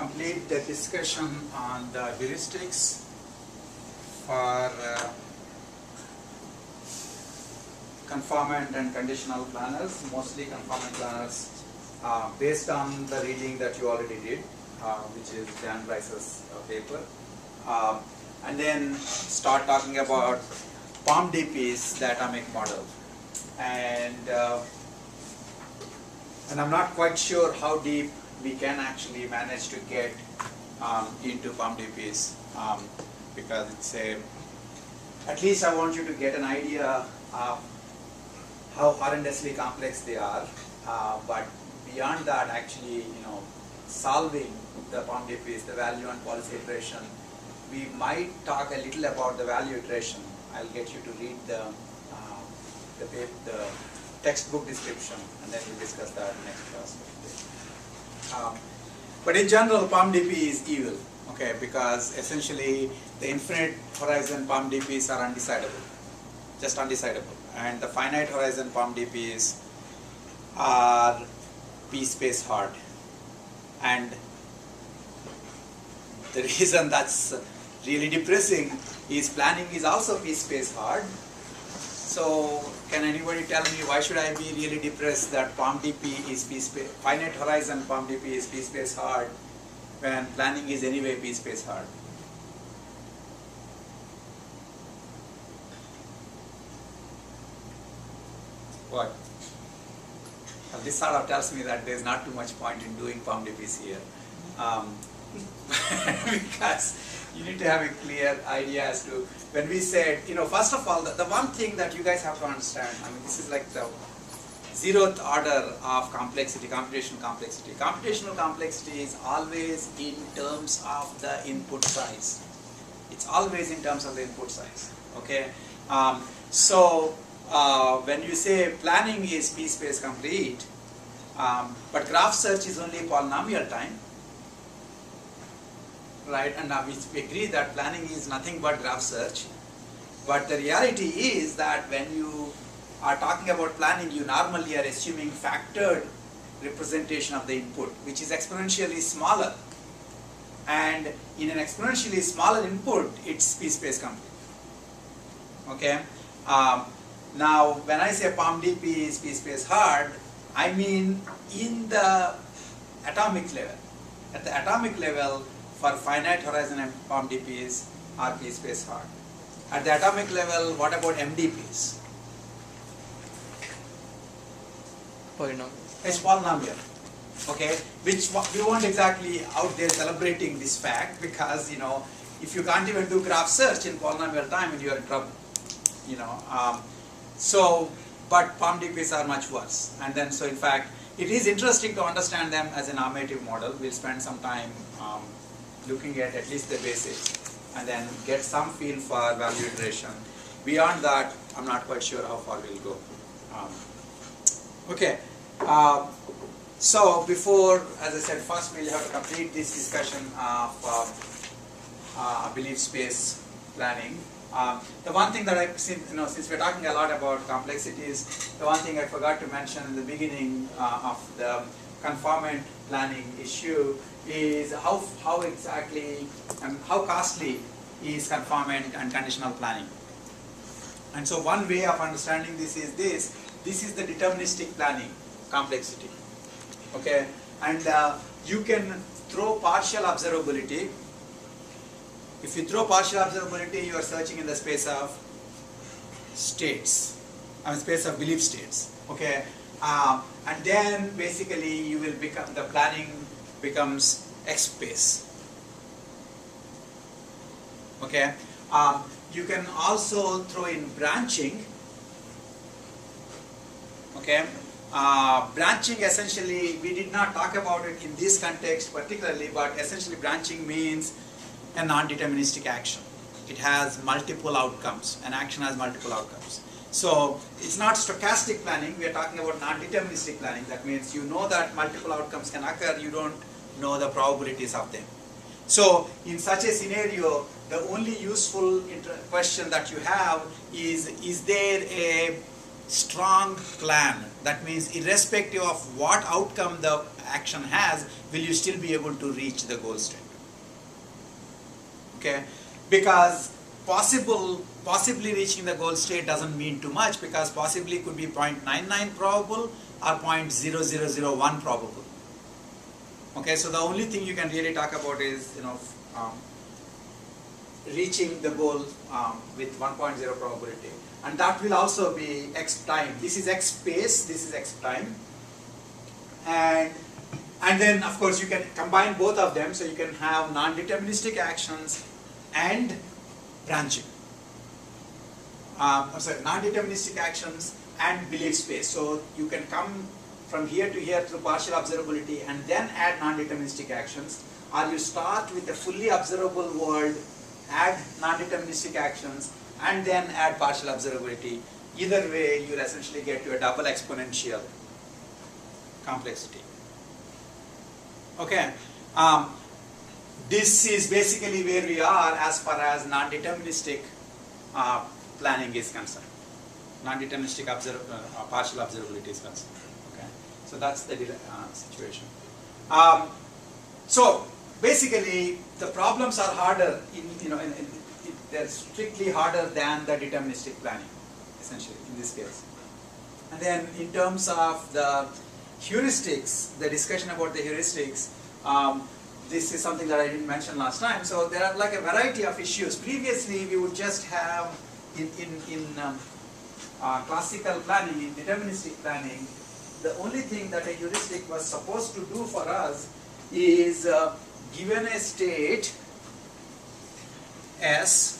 complete the discussion on the heuristics for conformant and conditional planners, mostly conformant planners, based on the reading that you already did, which is Dan Bryce's paper. And then start talking about POM-DPs, the atomic model. And I'm not quite sure how deep we can actually manage to get into POM-DPs, because it's at least I want you to get an idea of how horrendously complex they are, but beyond that, actually, solving the POM-DPs, the value and policy iteration, we might talk a little about the value iteration. I'll get you to read the textbook description, and then we'll discuss that next class. But in general, POM-DP is evil, okay, because essentially the infinite horizon POM-DPs are undecidable, just undecidable, and the finite horizon POM-DPs are p-space hard. And the reason that's really depressing is planning is also p-space hard. So can anybody tell me why should I be really depressed that POM-DP is p-space, finite horizon POM-DP is p-space hard when planning is anyway p-space hard? What? Well, this sort of tells me that there's not too much point in doing POM-DPs here. Because you need to have a clear idea as to, when we said, first of all, the one thing that you guys have to understand, this is like the 0th order of complexity, computational complexity. Computational complexity is always in terms of the input size. It's always in terms of the input size, okay? When you say planning is p-space complete, but graph search is only polynomial time, right? And we agree that planning is nothing but graph search. But the reality is that when you are talking about planning, you normally are assuming factored representation of the input, which is exponentially smaller. And in an exponentially smaller input, it's p-space complete. Okay? Now, when I say POM-DP is p-space hard, I mean in the atomic level. At the atomic level, for finite horizon and POM-DPs are p-space hard. At the atomic level, what about MDPs? Polynomial. It's polynomial, okay? Which we weren't exactly out there celebrating this fact, because if you can't even do graph search in polynomial time, you're in trouble, But POM-DPs are much worse. And then, in fact, it is interesting to understand them as a normative model. We'll spend some time looking at least the basics, and then get some feel for value iteration. Beyond that, I'm not quite sure how far we'll go. Okay. So before, as I said, first we'll have to complete this discussion of belief space planning. The one thing that since we're talking a lot about complexities, the one thing I forgot to mention in the beginning of the conformant planning issue is how exactly and how costly is conformant and conditional planning. And so one way of understanding this is the deterministic planning complexity. Okay, and you can throw partial observability. If you throw partial observability, you are searching in the space of states, space of belief states. Okay, and then basically you will become, the planning becomes X space. Okay, you can also throw in branching. Okay, branching essentially, we did not talk about it in this context particularly, but essentially branching means a non-deterministic action. It has multiple outcomes. An action has multiple outcomes. So it's not stochastic planning. We are talking about non-deterministic planning. That means you know that multiple outcomes can occur. You don't know the probabilities of them. So in such a scenario, the only useful question that you have is there a strong plan? That means irrespective of what outcome the action has, will you still be able to reach the goal state? Okay, because possibly reaching the goal state doesn't mean too much, because possibly could be 0.99 probable or 0.0001 probable. Okay, so the only thing you can really talk about is, reaching the goal with 1.0 probability, and that will also be x time. This is x space, this is x time, and then of course you can combine both of them, so you can have non-deterministic actions and branching. Non-deterministic actions and belief space. So you can come from here to here through partial observability and then add non-deterministic actions, or you start with a fully observable world, add non-deterministic actions, and then add partial observability. Either way, you'll essentially get to a double exponential complexity. Okay, this is basically where we are as far as non-deterministic planning is concerned. Non-deterministic partial observability is concerned. Okay, so that's the situation. So basically, the problems are harder. They're strictly harder than the deterministic planning, essentially in this case. And then in terms of the heuristics, the discussion about the heuristics, this is something that I didn't mention last time. So there are like a variety of issues. Previously, we would just have in classical planning, in deterministic planning, the only thing that a heuristic was supposed to do for us is given a state S,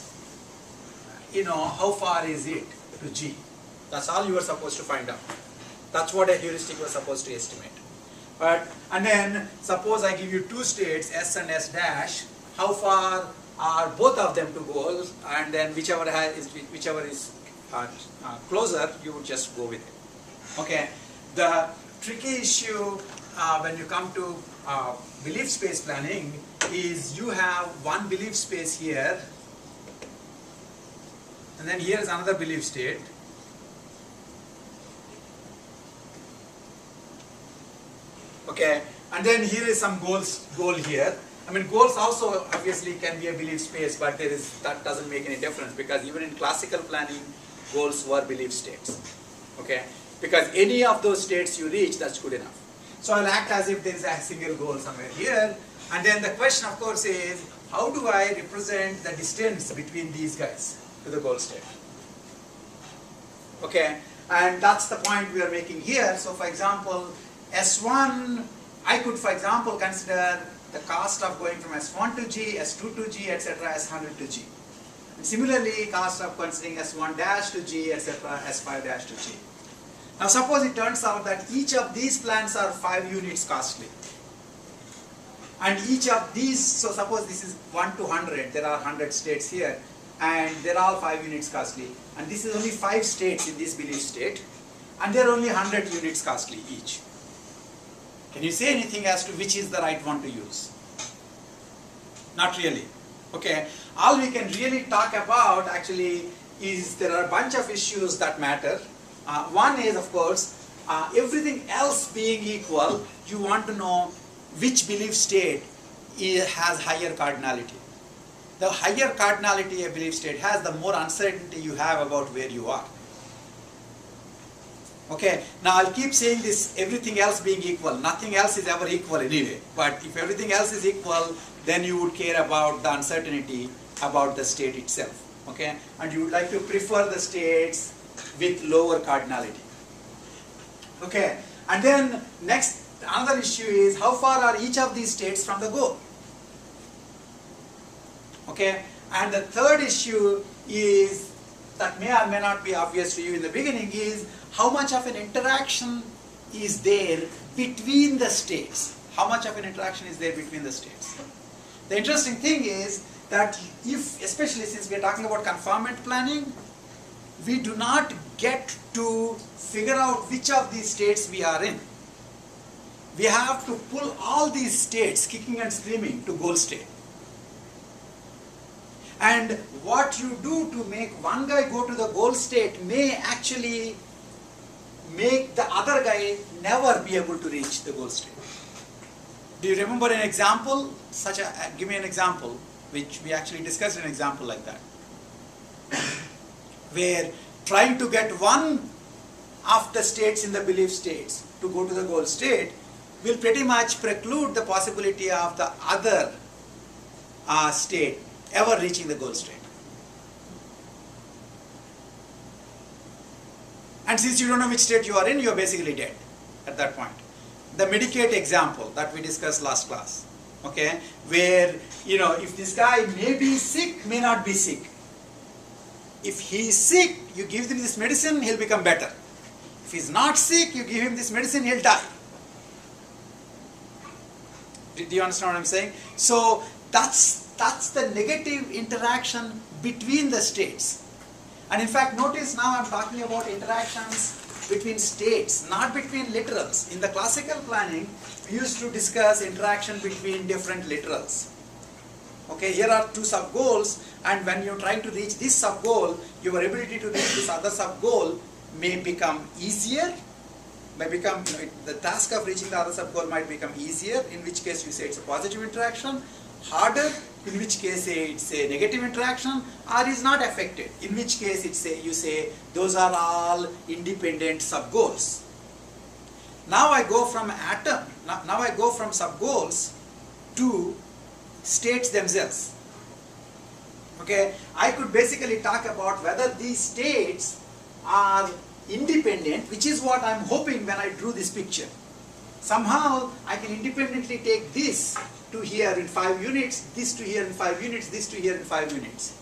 how far is it to G? That's all you were supposed to find out. That's what a heuristic was supposed to estimate. And then suppose I give you two states, S and S dash, how far are both of them to goals, and then whichever is closer, you would just go with it. Okay. The tricky issue when you come to belief space planning is you have one belief space here, and then here is another belief state. Okay, and then here is some goal here. I mean, goals also obviously can be a belief space, but that doesn't make any difference, because even in classical planning, goals were belief states. Okay, because any of those states you reach, that's good enough. So I'll act as if there is a single goal somewhere here, and then the question, of course, is how do I represent the distance between these guys to the goal state? Okay, and that's the point we are making here. So, for example, S1, I could, for example, consider the cost of going from S1 to G, S2 to G, etc., S100 to G. And similarly, cost of considering S1 dash to G, etc., S5 dash to G. Now, suppose it turns out that each of these plans are 5 units costly. And each of these, so suppose this is 1 to 100, there are 100 states here, and they're all 5 units costly. And this is only 5 states in this belief state, and they're only 100 units costly each. Can you say anything as to which is the right one to use? Not really. Okay. All we can really talk about actually is there are a bunch of issues that matter. One is, of course, everything else being equal, you want to know which belief state has higher cardinality. The higher cardinality a belief state has, the more uncertainty you have about where you are. Okay, now I'll keep saying this, everything else being equal. Nothing else is ever equal anyway. But if everything else is equal, then you would care about the uncertainty about the state itself. Okay, and you would like to prefer the states with lower cardinality. Okay, and then next, another issue is how far are each of these states from the goal? Okay, and the third issue is, that may or may not be obvious to you in the beginning, is how much of an interaction is there between the states? How much of an interaction is there between the states? The interesting thing is that if, especially since we are talking about conformant planning, we do not get to figure out which of these states we are in. We have to pull all these states kicking and screaming to goal state. And what you do to make one guy go to the goal state may actually make the other guy never be able to reach the goal state. Do you remember an example? Give me an example, which we actually discussed an example like that. Where trying to get one of the states in the belief states to go to the goal state will pretty much preclude the possibility of the other state ever reaching the goal state. And since you don't know which state you are in, you are basically dead at that point. The medicate example that we discussed last class, okay, where, if this guy may be sick, may not be sick. If he is sick, you give him this medicine, he'll become better. If he's not sick, you give him this medicine, he'll die. Do you understand what I'm saying? So that's the negative interaction between the states. And in fact, notice now I'm talking about interactions between states, not between literals. In the classical planning, we used to discuss interaction between different literals. Okay, here are two sub-goals, and when you're trying to reach this sub-goal, your ability to reach this other sub-goal may become easier, the task of reaching the other sub-goal might become easier, in which case you say it's a positive interaction, harder, in which case it's a negative interaction, or is not affected, in which case you say those are all independent sub-goals. Now I go from sub-goals to states themselves. Okay, I could basically talk about whether these states are independent, which is what I'm hoping when I drew this picture. Somehow I can independently take this to here in 5 units, this to here in 5 units, this to here in 5 units.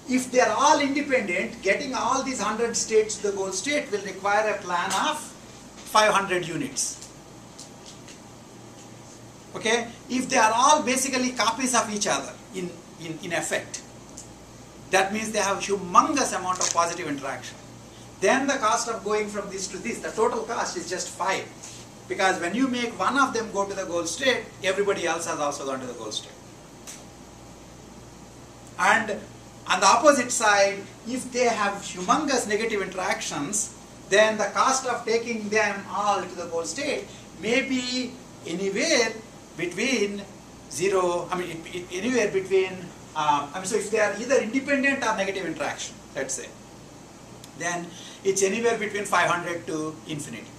If they are all independent, getting all these 100 states to the goal state will require a plan of 500 units. Okay? If they are all basically copies of each other in effect, that means they have humongous amount of positive interaction. Then the cost of going from this to this, the total cost is just 5. Because when you make one of them go to the goal state, everybody else has also gone to the goal state. And on the opposite side, if they have humongous negative interactions, then the cost of taking them all to the goal state may be anywhere between so if they are either independent or negative interaction, let's say, then it's anywhere between 500 to infinity.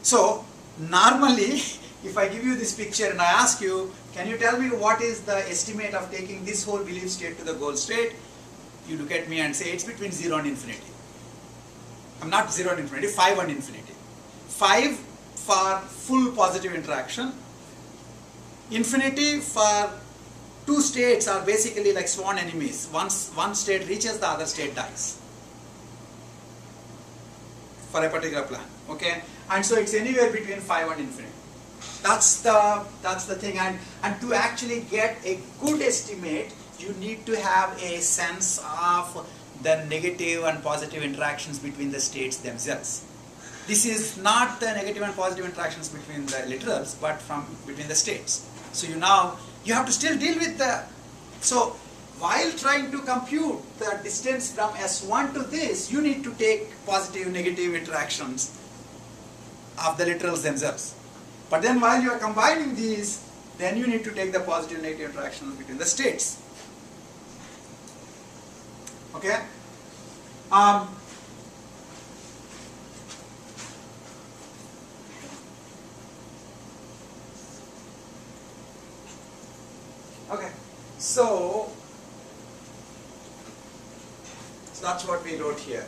So normally, if I give you this picture and I ask you, can you tell me what is the estimate of taking this whole belief state to the goal state? You look at me and say it's between 0 and infinity. I'm not 0 and infinity, 5 and infinity. 5 for full positive interaction. Infinity for two states are basically like sworn enemies. Once one state reaches, the other state dies. For a particular plan. Okay? And so it's anywhere between 5 and infinity. That's the thing. And to actually get a good estimate, you need to have a sense of the negative and positive interactions between the states themselves. This is not the negative and positive interactions between the literals, but between the states. So you have to still deal with so while trying to compute the distance from S1 to this, you need to take positive, negative interactions of the literals themselves. But then while you are combining these, then you need to take the positive, negative interactions between the states. Okay? Okay, so that's what we wrote here.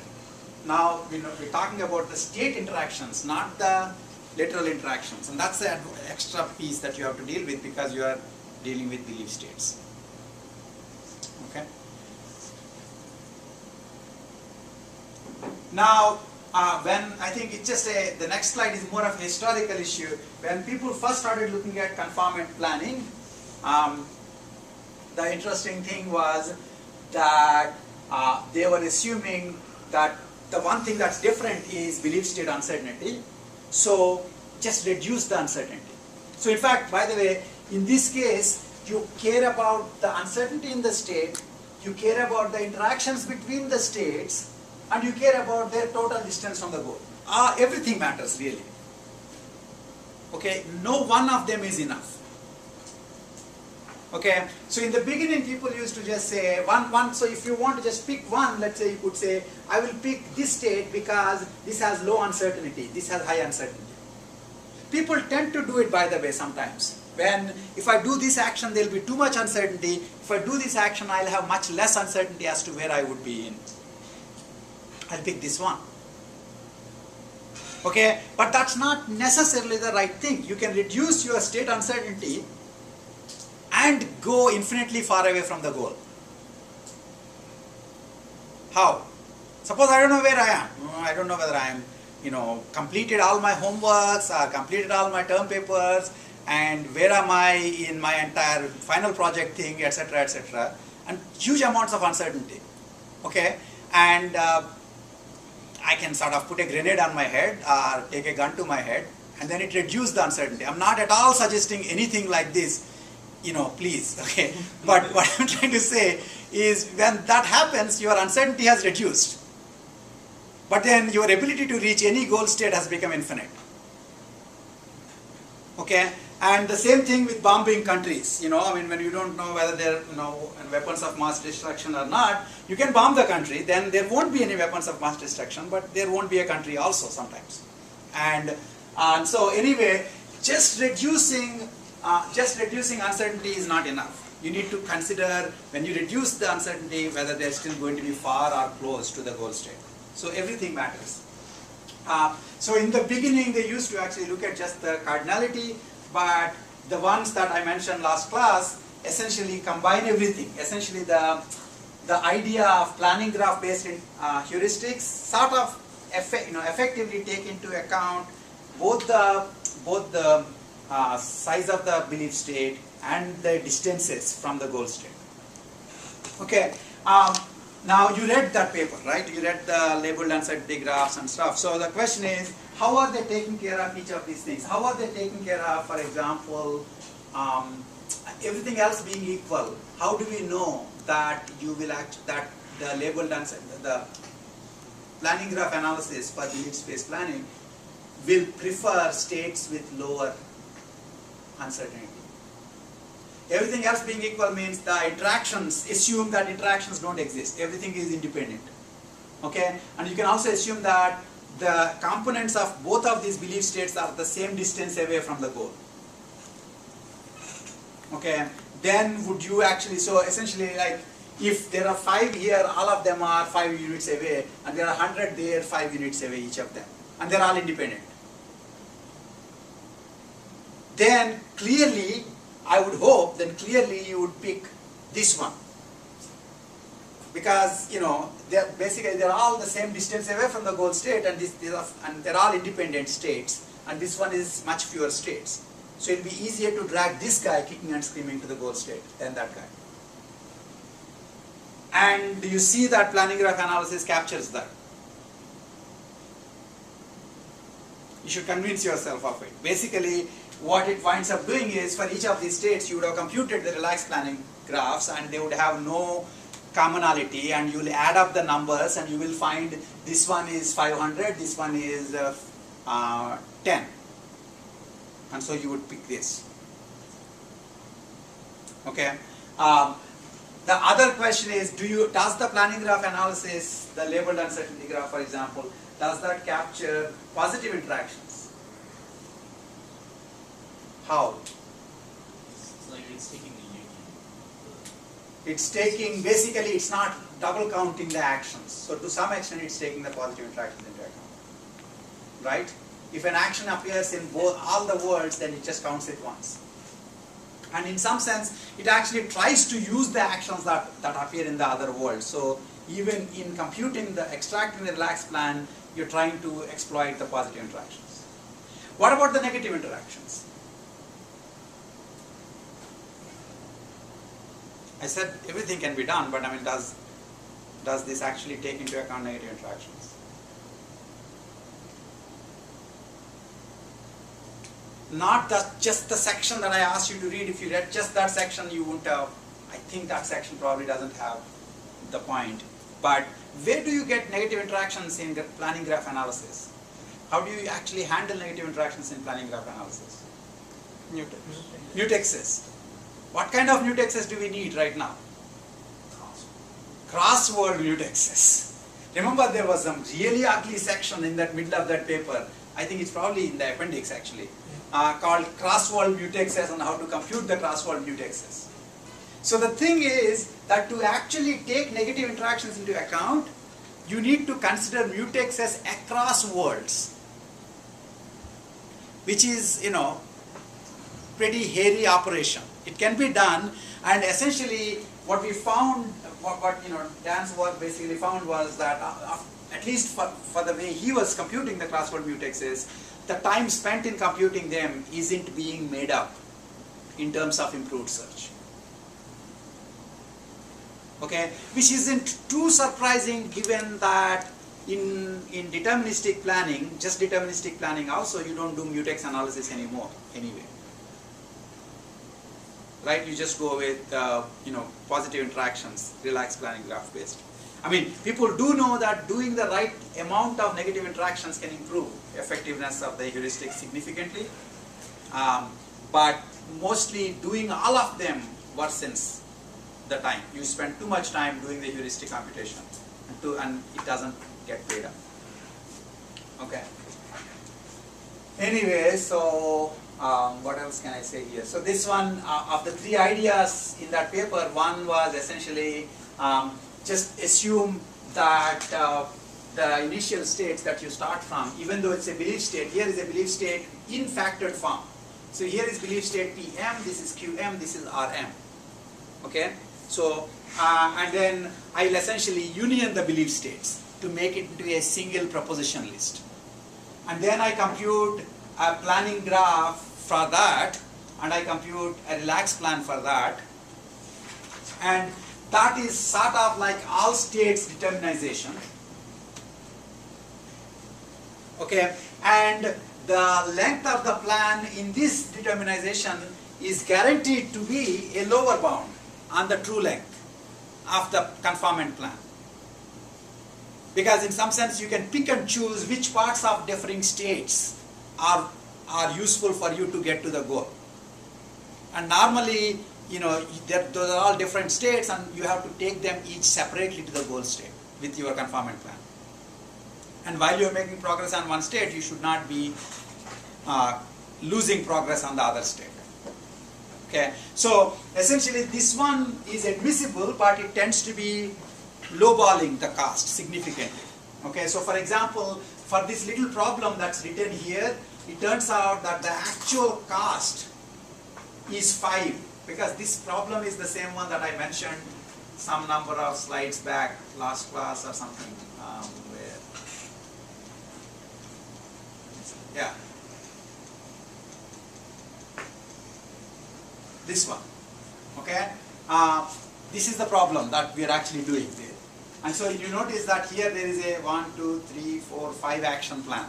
Now we're talking about the state interactions, not the literal interactions, and that's the extra piece that you have to deal with because you are dealing with belief states. Okay. Now, when I think it's just the next slide is more of a historical issue. When people first started looking at conformant planning, the interesting thing was that they were assuming that the one thing that's different is belief state uncertainty. So just reduce the uncertainty. So in fact, by the way, in this case, you care about the uncertainty in the state, you care about the interactions between the states, and you care about their total distance from the goal. Everything matters really. Okay, no one of them is enough. Okay, so in the beginning people used to just say one, so if you want to just pick one, let's say you could say, I will pick this state because this has low uncertainty, this has high uncertainty. People tend to do it, by the way, sometimes. If I do this action, there will be too much uncertainty. If I do this action, I'll have much less uncertainty as to where I would be in. I'll pick this one. Okay, but that's not necessarily the right thing. You can reduce your state uncertainty and go infinitely far away from the goal. How? Suppose I don't know where I am. I don't know whether I am, completed all my homeworks or completed all my term papers, and where am I in my entire final project thing, etc., etc., and huge amounts of uncertainty. Okay, and I can sort of put a grenade on my head or take a gun to my head, and then it reduces the uncertainty. I'm not at all suggesting anything like this, please, okay. But what I'm trying to say is, when that happens, your uncertainty has reduced. But then your ability to reach any goal state has become infinite. Okay, and the same thing with bombing countries. When you don't know whether they're weapons of mass destruction or not, you can bomb the country. Then there won't be any weapons of mass destruction, but there won't be a country also sometimes. And so anyway, just reducing uncertainty is not enough. You need to consider, when you reduce the uncertainty, whether they're still going to be far or close to the goal state. So everything matters. So in the beginning, they used to actually look at just the cardinality, but the ones that I mentioned last class essentially combine everything. Essentially, the idea of planning graph based in heuristics sort of effectively take into account both the size of the belief state and the distances from the goal state. Okay. Now you read that paper, right? You read the labeled uncertainty graphs and stuff. So the question is, how are they taking care of each of these things? How are they taking care of, for example, everything else being equal? How do we know that that the labeled the planning graph analysis for belief space planning will prefer states with lower uncertainty? Everything else being equal means the interactions, assume that interactions don't exist. Everything is independent. Okay? And you can also assume that the components of both of these belief states are the same distance away from the goal. Okay? Then would you actually, so essentially, like, if there are 5 here, all of them are 5 units away, and there are 100 there, 5 units away each of them, and they're all independent. Then clearly, I would hope, then clearly you would pick this one. Because, they're all the same distance away from the goal state, and they're all independent states, and this one is much fewer states. So it'll be easier to drag this guy kicking and screaming to the goal state than that guy. And you see that planning graph analysis captures that. You should convince yourself of it. Basically, what it winds up doing is, for each of these states, you would have computed the relaxed planning graphs, and they would have no commonality, and you will add up the numbers, and you will find this one is 500, this one is 10. And so you would pick this. Okay. The other question is, does the planning graph analysis, the labeled uncertainty graph, for example, does that capture positive interactions? How? It's like it's taking the union. It's taking, basically it's not double counting the actions. So to some extent it's taking the positive interactions into account. Right? If an action appears in all the worlds, then it just counts it once. And in some sense, it actually tries to use the actions that appear in the other worlds. So even in computing extracting the relaxed plan, you're trying to exploit the positive interactions. What about the negative interactions? I said everything can be done, but I mean, does this actually take into account negative interactions? Not just the section that I asked you to read. If you read just that section, you wouldn't have, I think that section probably doesn't have the point. But where do you get negative interactions in the planning graph analysis? How do you actually handle negative interactions in planning graph analysis? Mutex. Mutexes. What kind of mutexes do we need right now? Crossword mutexes. Remember, there was some really ugly section in that middle of that paper. I think it's probably in the appendix actually, called crossword mutexes and how to compute the crossword mutexes. So the thing is that to actually take negative interactions into account, you need to consider mutexes across words, which is, pretty hairy operation. It can be done, and essentially what we found, what Dan's work basically found was that at least for the way he was computing the crossword mutexes, the time spent in computing them isn't being made up in terms of improved search. Okay, which isn't too surprising given that in deterministic planning, just deterministic planning also, you don't do mutex analysis anymore anyway. Right, you just go with positive interactions, relaxed planning graph based. I mean, people do know that doing the right amount of negative interactions can improve effectiveness of the heuristics significantly, but mostly doing all of them worsens the time. You spend too much time doing the heuristic computation, and it doesn't get paid up. Okay. Anyway, so what else can I say here? So this one, of the three ideas in that paper, one was essentially just assume that the initial states that you start from, even though it's a belief state, here is a belief state in factored form. So here is belief state PM, this is QM, this is RM. Okay? So, and then I'll essentially union the belief states to make it into a single proposition list. And then I compute a planning graph for that, and I compute a relaxed plan for that. And that is sort of like all states determinization. Okay, and the length of the plan in this determinization is guaranteed to be a lower bound on the true length of the conformant plan. Because in some sense you can pick and choose which parts of differing states are useful for you to get to the goal. And normally, those are all different states, and you have to take them each separately to the goal state with your conformant plan. And while you are making progress on one state, you should not be losing progress on the other state. Okay, so essentially this one is admissible, but it tends to be lowballing the cost significantly. Okay, so for example, for this little problem that's written here, it turns out that the actual cost is 5, because this problem is the same one that I mentioned some number of slides back, last class or something. Yeah. This one. Okay? This is the problem that we are actually doing there. And so you notice that here there is a 1, 2, 3, 4, 5 action plan.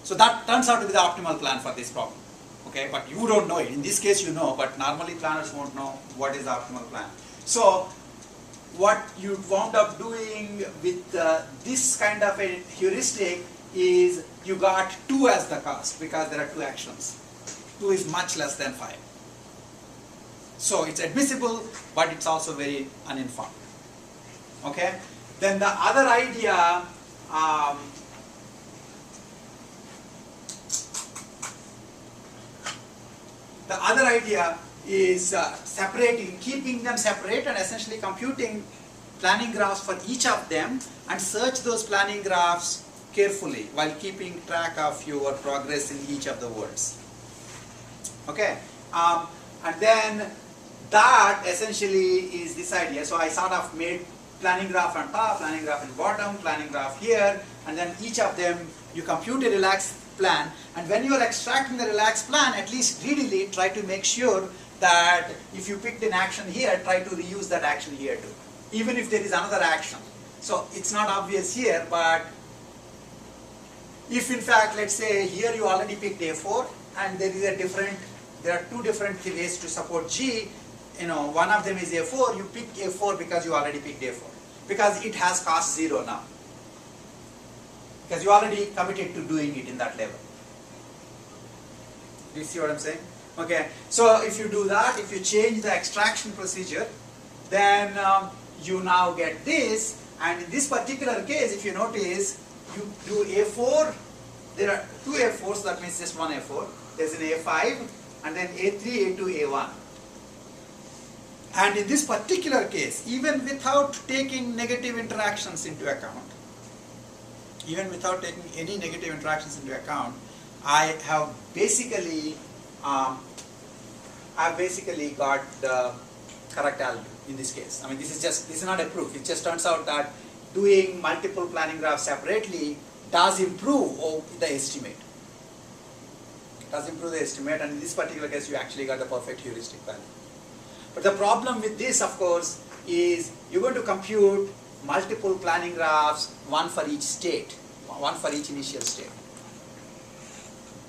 So that turns out to be the optimal plan for this problem. Okay, but you don't know it. In this case you know, but normally planners won't know what is the optimal plan. So what you wound up doing with this kind of a heuristic is you got 2 as the cost because there are 2 actions. 2 is much less than 5. So it's admissible, but it's also very uninformed. Okay? Then the other idea, is separating, keeping them separate and essentially computing planning graphs for each of them and search those planning graphs carefully while keeping track of your progress in each of the words. Okay? And then that essentially is this idea. So I sort of made planning graph on top, planning graph in bottom, planning graph here, and then each of them you compute a relaxed plan, and when you are extracting the relaxed plan, at least greedily try to make sure that if you picked an action here, try to reuse that action here too, even if there is another action. So it's not obvious here, but if in fact, let's say here you already picked A4, and there are 2 different ways to support G, one of them is A4, you pick A4 because you already picked A4, because it has cost 0 now. because you already committed to doing it in that level. Do you see what I'm saying? Okay, so if you do that, if you change the extraction procedure, then you now get this, and in this particular case, if you notice, you do A4, there are two A4s, so that means just one A4, there's an A5, and then A3, A2, A1. And in this particular case, even without taking negative interactions into account, even without taking any negative interactions into account, I have basically got the correct value in this case. I mean, this is not a proof. It just turns out that doing multiple planning graphs separately does improve the estimate. Does improve the estimate, and in this particular case, you actually got the perfect heuristic value. But the problem with this, of course, is you're going to compute multiple planning graphs, one for each state, one for each initial state.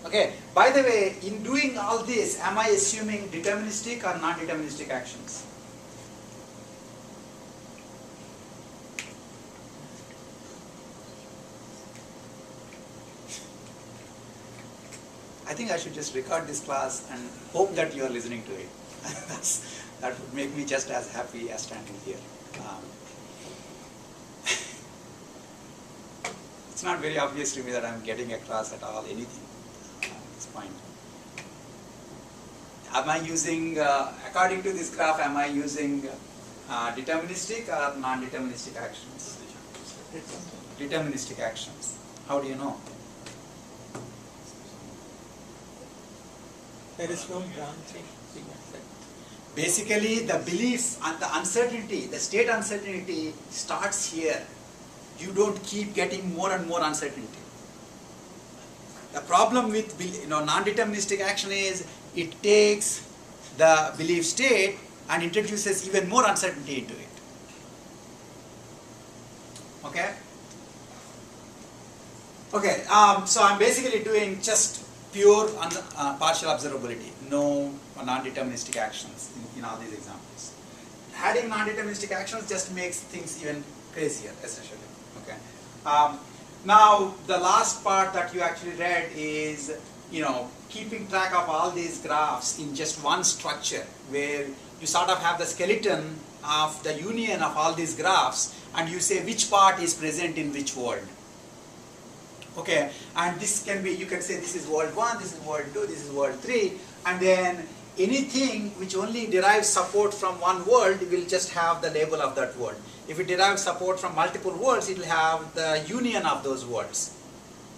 Okay, by the way, in doing all this, am I assuming deterministic or non-deterministic actions? I think I should just record this class and hope that you are listening to it. That would make me just as happy as standing here. It's not very obvious to me that I'm getting a class at all, anything. It's fine. Am I using, according to this graph, am I using deterministic or non-deterministic actions? Deterministic actions. How do you know? There is no branching. Basically, the belief and the uncertainty, the state uncertainty starts here. You don't keep getting more and more uncertainty. The problem with non-deterministic action is it takes the belief state and introduces even more uncertainty into it. Okay? Okay, so I'm basically doing just pure partial observability, no non-deterministic actions in all these examples. Adding non-deterministic actions just makes things even crazier, essentially. Okay. Now the last part that you actually read is, keeping track of all these graphs in just one structure, where you sort of have the skeleton of the union of all these graphs, and you say which part is present in which world. Okay, and this can be, you can say this is world 1, this is world 2, this is world 3, and then anything which only derives support from one world will just have the label of that world. If it derives support from multiple worlds, it will have the union of those worlds.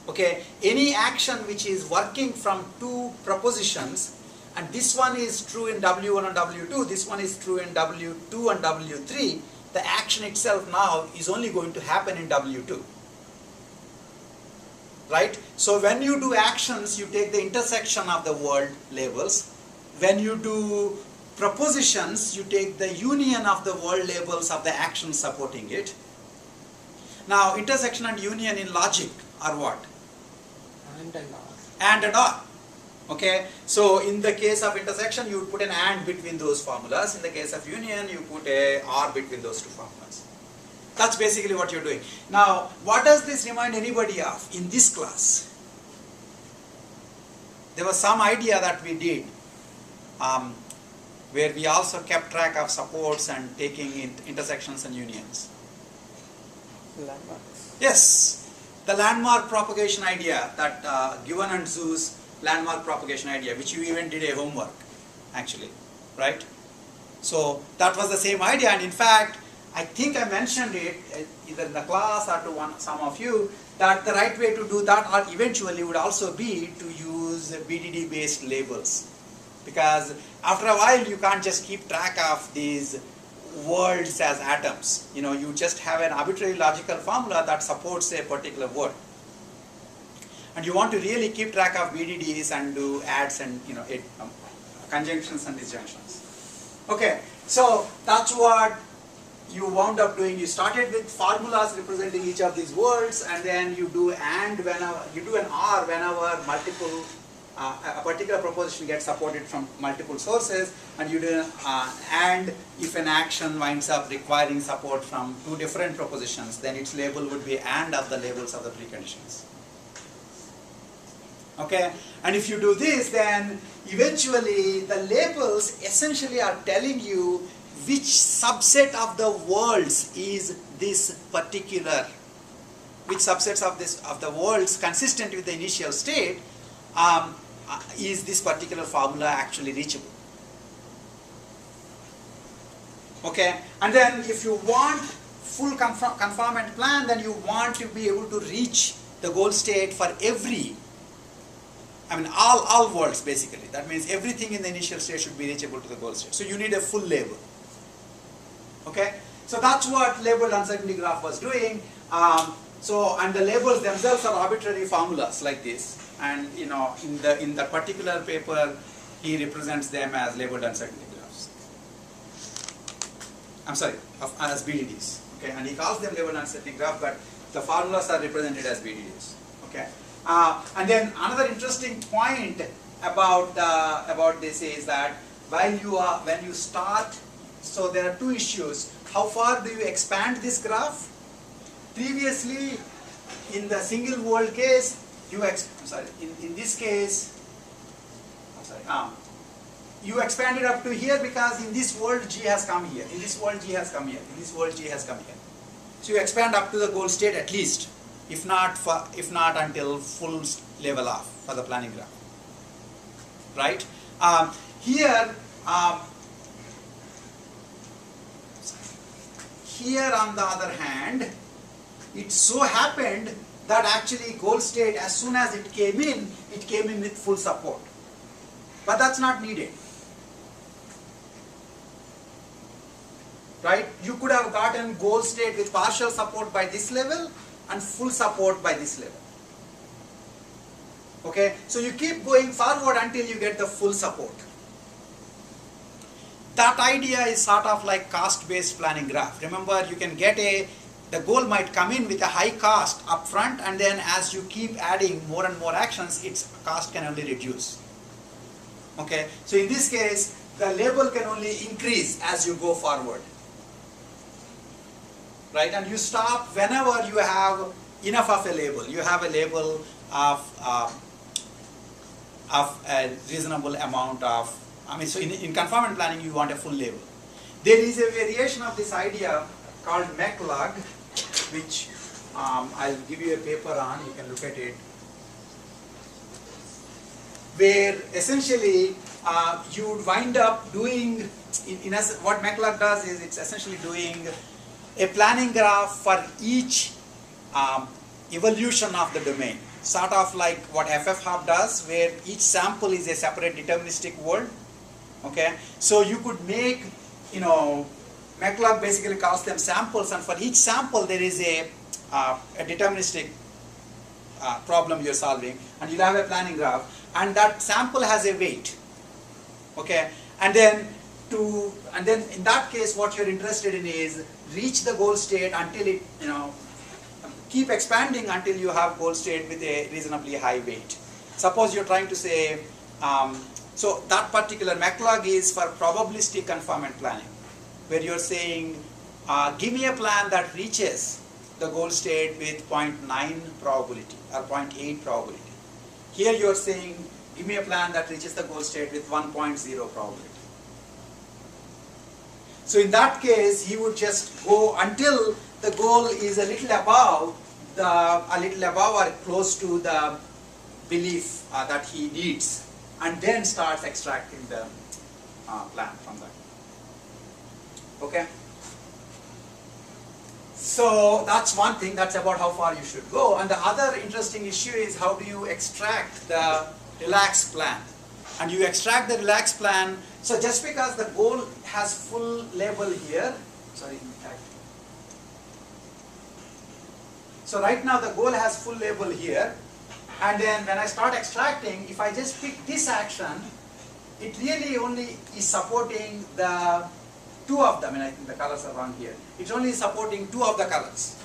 Okay, any action which is working from two propositions, and this one is true in W1 and W2, this one is true in W2 and W3, the action itself now is only going to happen in W2. Right? So when you do actions, you take the intersection of the world labels. When you do propositions, you take the union of the world labels of the actions supporting it. Now, intersection and union in logic are what? And or. And or. Okay? So in the case of intersection, you put an and between those formulas. In the case of union, you put a or between those two formulas. That's basically what you're doing. Now, what does this remind anybody of in this class? There was some idea that we did where we also kept track of supports and taking intersections and unions. Landmarks. Yes, the landmark propagation idea, that Given and Zoo's landmark propagation idea, which you even did a homework, actually, right? So that was the same idea, and in fact, I think I mentioned it either in the class or to some of you, that the right way to do that or eventually would also be to use BDD based labels, because after a while you can't just keep track of these worlds as atoms. You just have an arbitrary logical formula that supports a particular word, and you want to really keep track of BDDs and do adds and conjunctions and disjunctions. Okay, so that's what you wound up doing. You started with formulas representing each of these words, and then you do and whenever you do an or whenever multiple a particular proposition gets supported from multiple sources, and you do and if an action winds up requiring support from two different propositions, then its label would be and of the labels of the preconditions. Okay, and if you do this, then eventually the labels essentially are telling you which subset of the worlds is this particular, which subsets of the worlds consistent with the initial state is this particular formula actually reachable. Okay, and then if you want full conformant plan, then you want to be able to reach the goal state for every, I mean all worlds basically. That means everything in the initial state should be reachable to the goal state. So you need a full label. Okay, so that's what labeled uncertainty graph was doing. And the labels themselves are arbitrary formulas like this. And you know, in the particular paper, he represents them as labeled uncertainty graphs. I'm sorry, as BDDs. Okay, and he calls them labeled uncertainty graph, but the formulas are represented as BDDs. Okay, and then another interesting point about this is that when you start, so there are two issues. How far do you expand this graph? Previously, in the single world case, in this case, you expanded up to here because in this world G has come here, in this world G has come here, in this world G has come here. So you expand up to the goal state at least, if not until full level off for the planning graph, right? Here on the other hand, it so happened that actually goal state, as soon as it came in with full support. But that's not needed. Right? You could have gotten goal state with partial support by this level and full support by this level. Okay? So you keep going forward until you get the full support. That idea is sort of like cost-based planning graph. Remember, you can get the goal might come in with a high cost up front, and then as you keep adding more and more actions, its cost can only reduce. Okay, so in this case, the label can only increase as you go forward. Right, and you stop whenever you have enough of a label. You have a label of a reasonable amount of, so in conformant planning, you want a full label. There is a variation of this idea called McLug, which I'll give you a paper on, you can look at it, where essentially you would wind up doing, what McLug does is it's essentially doing a planning graph for each evolution of the domain, sort of like what FFHop does, where each sample is a separate deterministic world. Okay, so you could make, McLug basically calls them samples, and for each sample there is a deterministic problem you're solving, and you'll have a planning graph, and that sample has a weight. Okay, and then in that case, what you're interested in is reach the goal state until it, keep expanding until you have goal state with a reasonably high weight. Suppose you're trying to say, so that particular McLug is for probabilistic conformant planning, where you're saying, give me a plan that reaches the goal state with 0.9 probability or 0.8 probability. Here you're saying, give me a plan that reaches the goal state with 1.0 probability. So in that case, he would just go until the goal is a little above or close to the belief that he needs, and then starts extracting the plan from that. Okay? So that's one thing, that's about how far you should go. And the other interesting issue is how do you extract the relaxed plan? And you extract the relaxed plan, so just because the goal has full label here, so right now the goal has full label here, and then when I start extracting, if I just pick this action, it really only is supporting the two of them, and I think the colors are wrong here. It's only supporting two of the colors.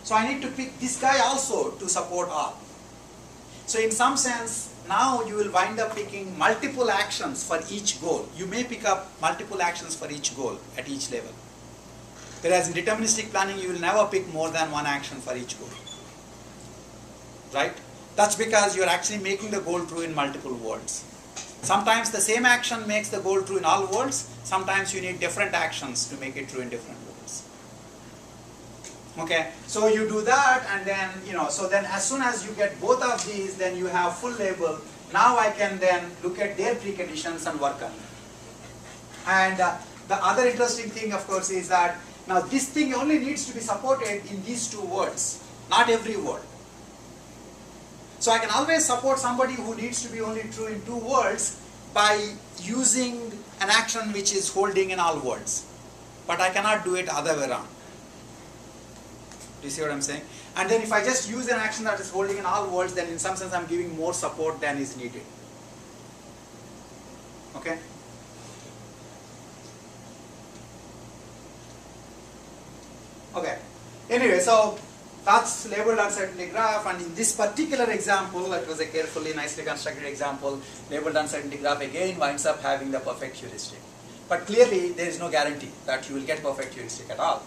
So I need to pick this guy also to support all. So in some sense, now you will wind up picking multiple actions for each goal. You may pick up multiple actions for each goal at each level. Whereas in deterministic planning, you will never pick more than one action for each goal. Right? That's because you're actually making the goal true in multiple worlds. Sometimes the same action makes the goal true in all worlds. Sometimes you need different actions to make it true in different worlds. Okay, so you do that, and then, so then as soon as you get both of these, then you have full label. Now I can then look at their preconditions and work on them. And the other interesting thing, of course, is that now this thing only needs to be supported in these two words, not every word. So I can always support somebody who needs to be only true in two words by using an action which is holding in all words. But I cannot do it other way around. Do you see what I'm saying? And then if I just use an action that is holding in all words, then in some sense I'm giving more support than is needed. Okay? Okay. Anyway, so that's labeled uncertainty graph, and in this particular example, it was a carefully, nicely constructed example, labeled uncertainty graph again winds up having the perfect heuristic. But clearly there is no guarantee that you will get perfect heuristic at all.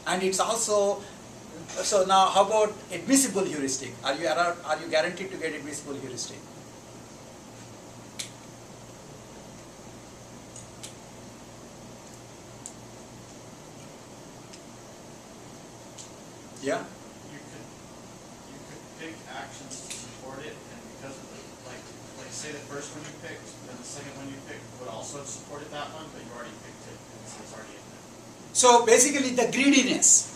And it's also, so now how about admissible heuristic? Are you guaranteed to get admissible heuristic? Yeah? You could pick actions to support it, and because of the, like say the first one you picked, then the second one you picked would also have supported that one, but you already picked it, and so it's already in there. So basically the greediness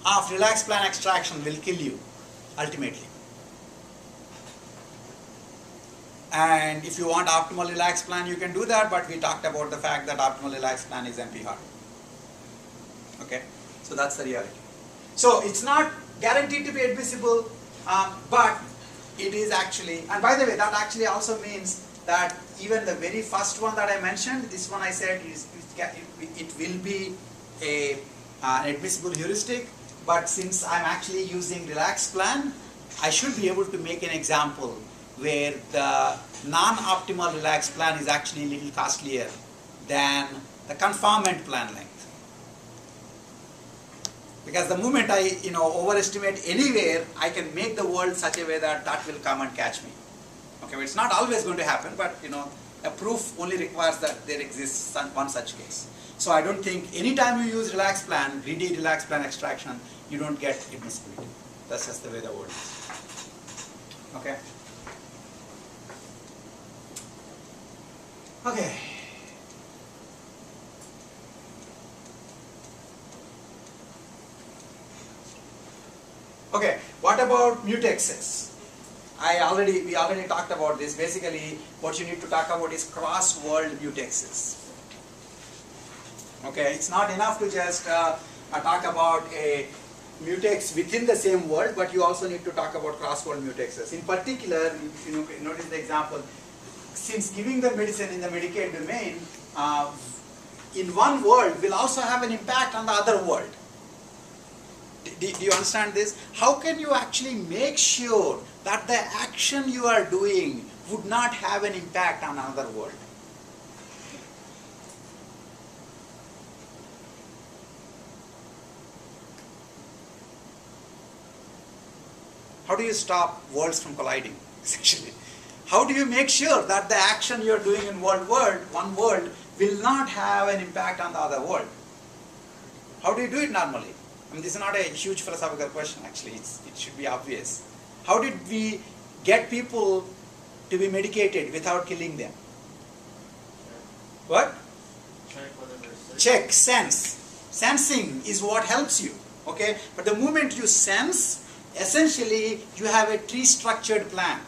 of relaxed plan extraction will kill you, ultimately. And if you want optimal relaxed plan, you can do that, but we talked about the fact that optimal relaxed plan is NP hard. Okay? So that's the reality. So it's not guaranteed to be admissible, but it is actually, and by the way, that actually also means that even the very first one that I mentioned, this one I said it will be an admissible heuristic, but since I'm actually using relaxed plan, I should be able to make an example where the non-optimal relaxed plan is actually a little costlier than the conformant plan length. Because the moment I overestimate anywhere, I can make the world such a way that that will come and catch me. Okay, but it's not always going to happen, but a proof only requires that there exists one such case. So I don't think anytime you use relaxed plan, greedy relaxed plan extraction, you don't get admissibility. That's just the way the word is. Okay. Okay. Okay, what about mutexes? We already talked about this. Basically, what you need to talk about is cross-world mutexes. Okay, it's not enough to just talk about a mutex within the same world, but you also need to talk about cross-world mutexes. In particular, if you notice the example, since giving the medicine in the Medicaid domain, in one world will also have an impact on the other world. Do you understand this? How can you actually make sure that the action you are doing would not have an impact on another world? How do you stop worlds from colliding, essentially? How do you make sure that the action you are doing in one world will not have an impact on the other world? How do you do it normally? I mean, this is not a huge philosophical question, actually. It should be obvious. How did we get people to be medicated without killing them? What? Check whether they're sick. Check, sense. Sensing is what helps you. Okay? But the moment you sense, essentially you have a tree-structured plan.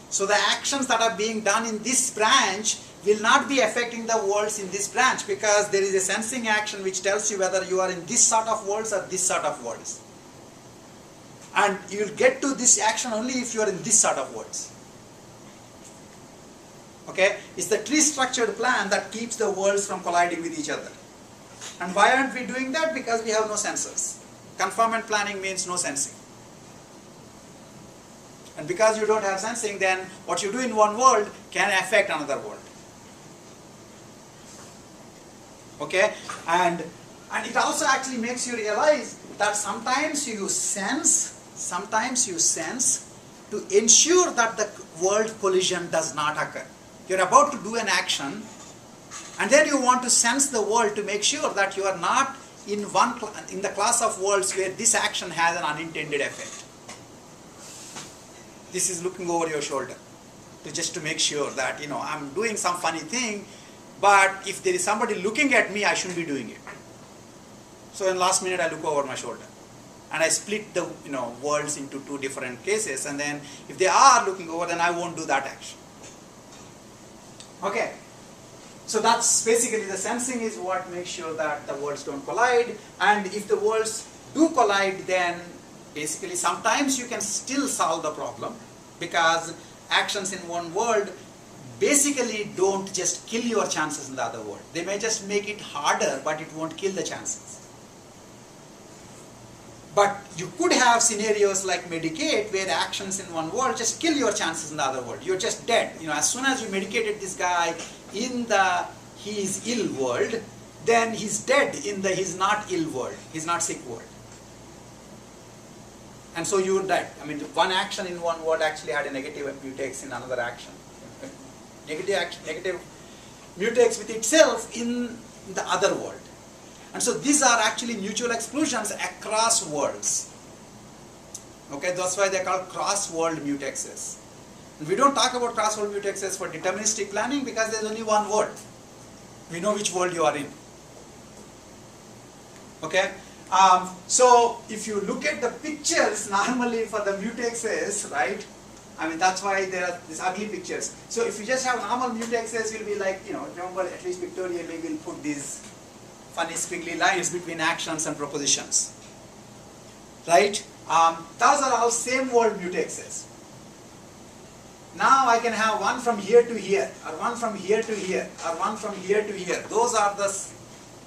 So the actions that are being done in this branch will not be affecting the worlds in this branch, because there is a sensing action which tells you whether you are in this sort of worlds or this sort of worlds. And you will get to this action only if you are in this sort of worlds. Okay? It's the tree-structured plan that keeps the worlds from colliding with each other. And why aren't we doing that? Because we have no sensors. Conformant planning means no sensing. And because you don't have sensing, then what you do in one world can affect another world. Okay? And it also actually makes you realize that sometimes you sense to ensure that the world collision does not occur. You're about to do an action, and then you want to sense the world to make sure that you are not in the class of worlds where this action has an unintended effect. This is looking over your shoulder just to make sure that, you know, I'm doing some funny thing, but if there is somebody looking at me, I shouldn't be doing it. So in last minute, I look over my shoulder and I split the, you know, worlds into two different cases, and then if they are looking over, then I won't do that action. Okay. So that's basically the sensing is what makes sure that the worlds don't collide, and if the worlds do collide, then basically sometimes you can still solve the problem, because actions in one world basically don't just kill your chances in the other world. They may just make it harder, but it won't kill the chances. But you could have scenarios like medicate, where actions in one world just kill your chances in the other world. You're just dead. You know, as soon as you medicated this guy in the he is ill world, then he's dead in the he's not ill world. He's not sick world. And so you're dead. I mean, one action in one world actually had a negative mutex in another action. Negative mutex with itself in the other world. And so these are actually mutual exclusions across worlds. Okay, that's why they're called cross-world mutexes. And we don't talk about cross-world mutexes for deterministic planning because there's only one world. We know which world you are in. Okay? So if you look at the pictures normally for the mutexes, right? I mean, that's why there are these ugly pictures. So if you just have normal mutexes, will be like, you know, remember at least pictorially we'll put these funny squiggly lines between actions and propositions. Right? Those are all same world mutexes. Now I can have one from here to here, or one from here to here, or one from here to here. Those are the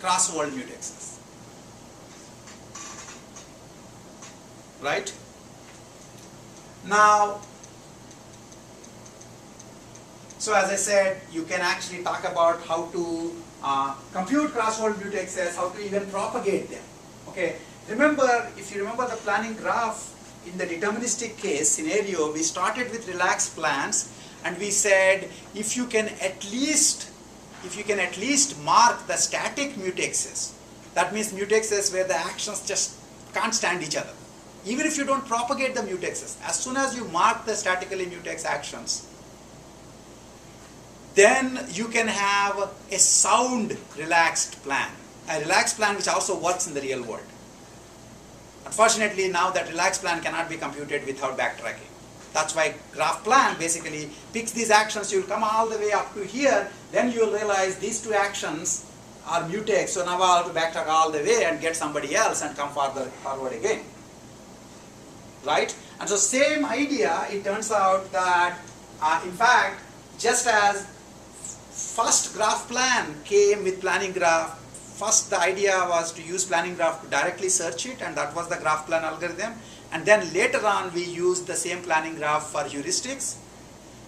cross-world mutexes. Right? Now, so as I said, you can actually talk about how to compute cross-world mutexes, how to even propagate them. Okay. Remember, if you remember the planning graph, in the deterministic case scenario, we started with relaxed plans, and we said if you can at least mark the static mutexes, that means mutexes where the actions just can't stand each other. Even if you don't propagate the mutexes, as soon as you mark the statically mutex actions, then you can have a sound relaxed plan. A relaxed plan which also works in the real world. Unfortunately, now that relaxed plan cannot be computed without backtracking. That's why graph plan basically picks these actions. You'll come all the way up to here, then you'll realize these two actions are mutex, so now I'll have to backtrack all the way and get somebody else and come forward again. Right? And so same idea, it turns out that in fact, just as first graph plan came with planning graph, first the idea was to use planning graph to directly search it, and that was the graph plan algorithm. And then later on we used the same planning graph for heuristics.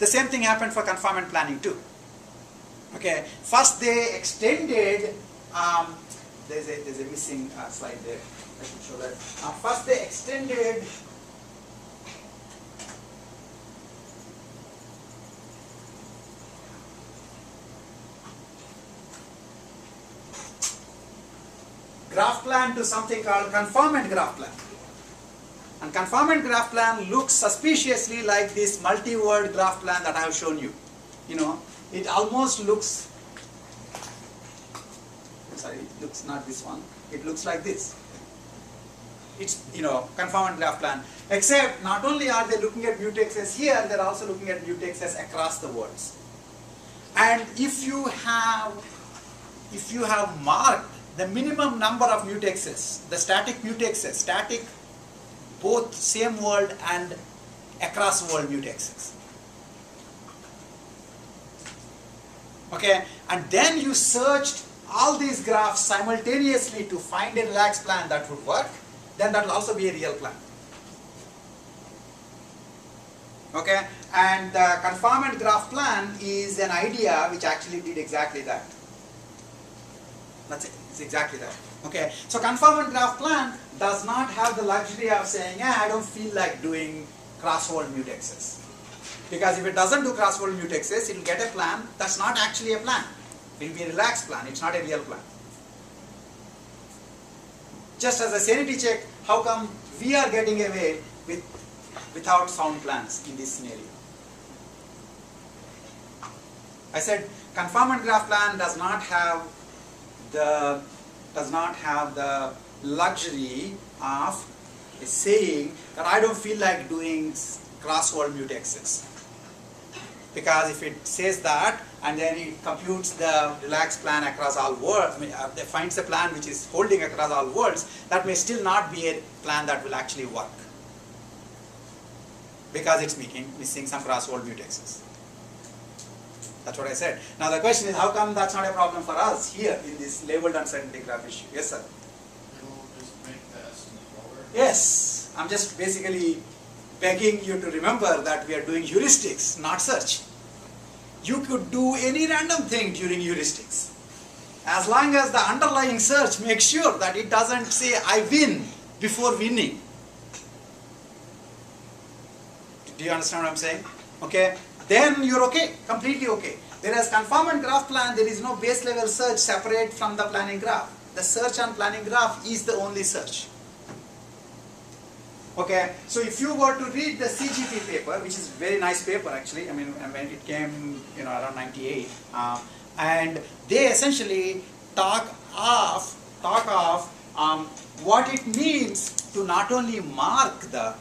The same thing happened for conformant planning too. Okay, first they extended, there's a missing slide there, I should show that. First they extended graph plan to something called conformant graph plan. And conformant graph plan looks suspiciously like this multi-word graph plan that I have shown you. You know, it almost looks, sorry, it looks not this one, it looks like this. It's, you know, conformant graph plan. Except not only are they looking at mutexes here, they're also looking at mutexes across the words. And if you have marked the minimum number of mutexes, the static mutexes, static both same world and across world mutexes. Okay, and then you searched all these graphs simultaneously to find a relaxed plan that would work, then that will also be a real plan. Okay, and the conformant graph plan is an idea which actually did exactly that. That's it, it's exactly that. Okay, so conformant graph plan does not have the luxury of saying, I don't feel like doing cross-fold mutexes. Because if it doesn't do cross-fold mutexes, it will get a plan that's not actually a plan. It will be a relaxed plan, it's not a real plan. Just as a sanity check, how come we are getting away without sound plans in this scenario? I said conformant graph plan does not have the luxury of saying that I don't feel like doing cross-fold mutexes. Because if it says that and then it computes the relaxed plan across all worlds, it finds a plan which is holding across all worlds, that may still not be a plan that will actually work. Because it's missing some cross-fold mutexes. That's what I said. Now the question is, how come that's not a problem for us here in this labeled uncertainty graph issue? Yes, sir? You'll just make the estimate lower? Yes. I'm just basically begging you to remember that we are doing heuristics, not search. You could do any random thing during heuristics. As long as the underlying search makes sure that it doesn't say, I win before winning. Do you understand what I'm saying? Okay. Then you're okay, completely okay. Whereas conformant graph plan, there is no base level search separate from the planning graph. The search on planning graph is the only search. Okay, so if you were to read the CGP paper, which is a very nice paper actually, I mean when it came around 98, and they essentially talk of what it means to not only mark the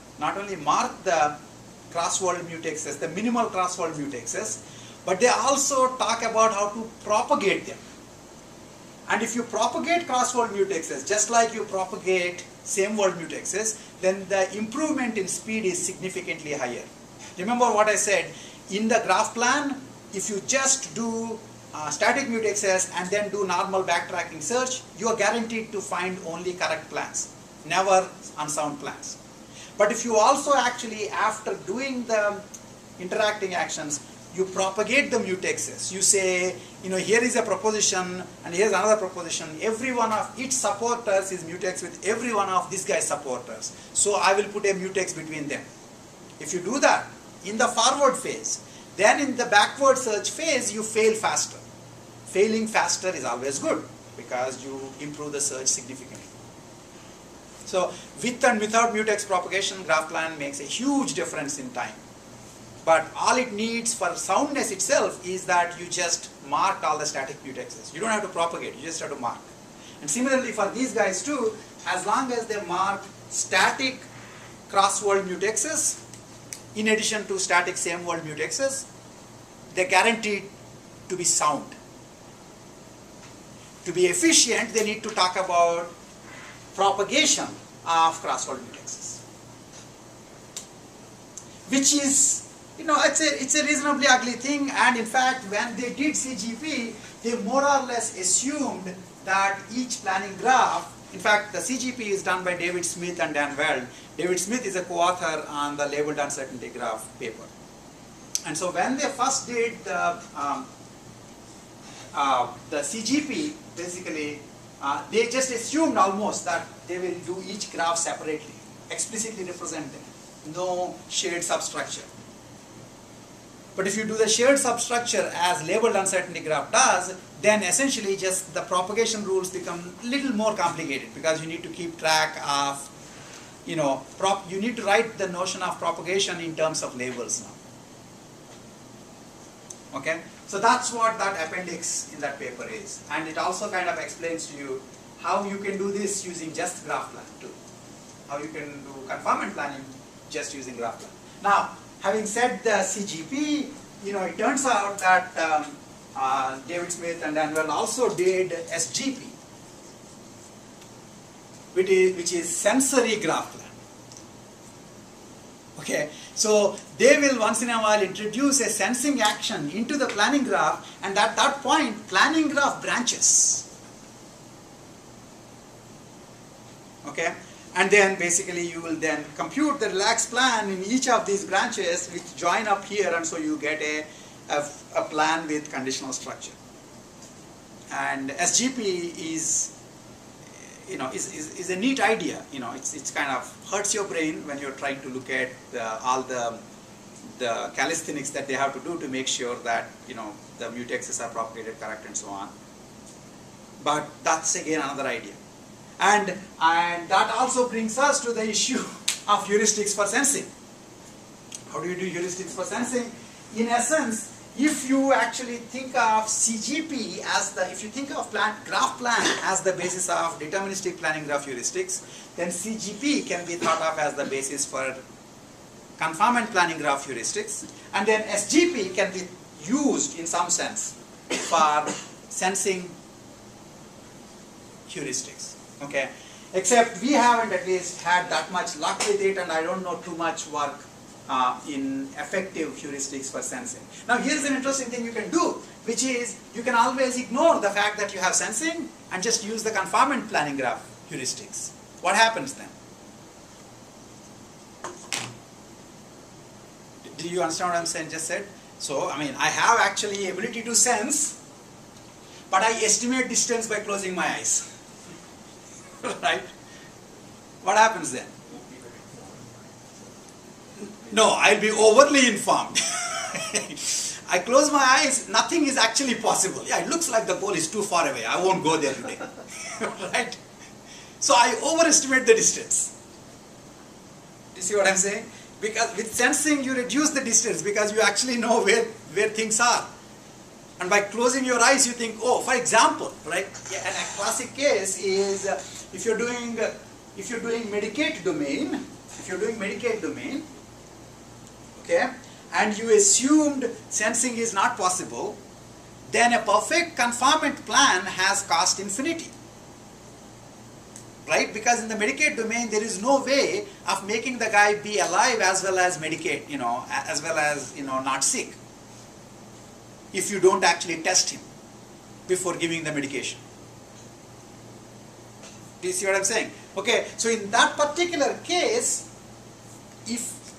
cross-fold mutexes, the minimal cross-fold mutexes, but they also talk about how to propagate them. And if you propagate cross-fold mutexes, just like you propagate same-word mutexes, then the improvement in speed is significantly higher. Remember what I said, in the graph plan, if you just do static mutexes and then do normal backtracking search, you are guaranteed to find only correct plans, never unsound plans. But if you also actually, after doing the interacting actions, you propagate the mutexes. You say, here is a proposition and here's another proposition. Every one of its supporters is mutex with every one of this guy's supporters. So I will put a mutex between them. If you do that in the forward phase, then in the backward search phase, you fail faster. Failing faster is always good because you improve the search significantly. So with and without mutex propagation, graph plan makes a huge difference in time. But all it needs for soundness itself is that you just mark all the static mutexes. You don't have to propagate, you just have to mark. And similarly for these guys too, as long as they mark static cross-word mutexes, in addition to static same-word mutexes, they're guaranteed to be sound. To be efficient, they need to talk about propagation of cross-word mutexes. Which is, it's a reasonably ugly thing, and in fact, when they did CGP, they more or less assumed that each planning graph, in fact, the CGP is done by David Smith and Dan Weld. David Smith is a co-author on the labeled uncertainty graph paper. And so when they first did the CGP, basically, they just assumed almost that they will do each graph separately, explicitly represent them, no shared substructure. But if you do the shared substructure as labeled uncertainty graph does, then essentially just the propagation rules become a little more complicated because you need to keep track of, you need to write the notion of propagation in terms of labels now. Okay? So that's what that appendix in that paper is. And it also kind of explains to you how you can do this using just graph plan too. How you can do conformant planning just using graph plan. Now, having said the CGP, it turns out that David Smith and Dan Weld also did SGP, which is sensory graph plan. Okay, so they will once in a while introduce a sensing action into the planning graph, and at that point, planning graph branches. Okay, And then basically you will then compute the relaxed plan in each of these branches which join up here, and so you get a plan with conditional structure. And SGP is, is a neat idea. It's kind of hurts your brain when you're trying to look at all the calisthenics that they have to do to make sure that the mutexes are propagated correct and so on. But that's again another idea. And that also brings us to the issue of heuristics for sensing. How do you do heuristics for sensing? In essence, if you actually think of CGP if you think of graph plan as the basis of deterministic planning graph heuristics, then CGP can be thought of as the basis for conformant planning graph heuristics, and then SGP can be used in some sense for sensing heuristics. Okay, except we haven't at least had that much luck with it, and I don't know too much work in effective heuristics for sensing. Now here's an interesting thing you can do, which is you can always ignore the fact that you have sensing and just use the conformant planning graph heuristics. What happens then? Do you understand what I'm saying? Just said? So, I mean, I have actually ability to sense, but I estimate distance by closing my eyes. Right? What happens then? No, I'll be overly informed. I close my eyes, nothing is actually possible. Yeah, it looks like the goal is too far away. I won't go there today. Right? So I overestimate the distance. Do you see what I'm saying? Because with sensing you reduce the distance because you actually know where things are. And by closing your eyes you think, oh, for example, right? Yeah, and a classic case is if you're doing Medicaid domain, okay, and you assumed sensing is not possible, then a perfect conformant plan has cost infinity. Right? Because in the Medicaid domain there is no way of making the guy be alive as well as Medicaid, as well as not sick, if you don't actually test him before giving the medication. Do you see what I'm saying? Okay, so in that particular case,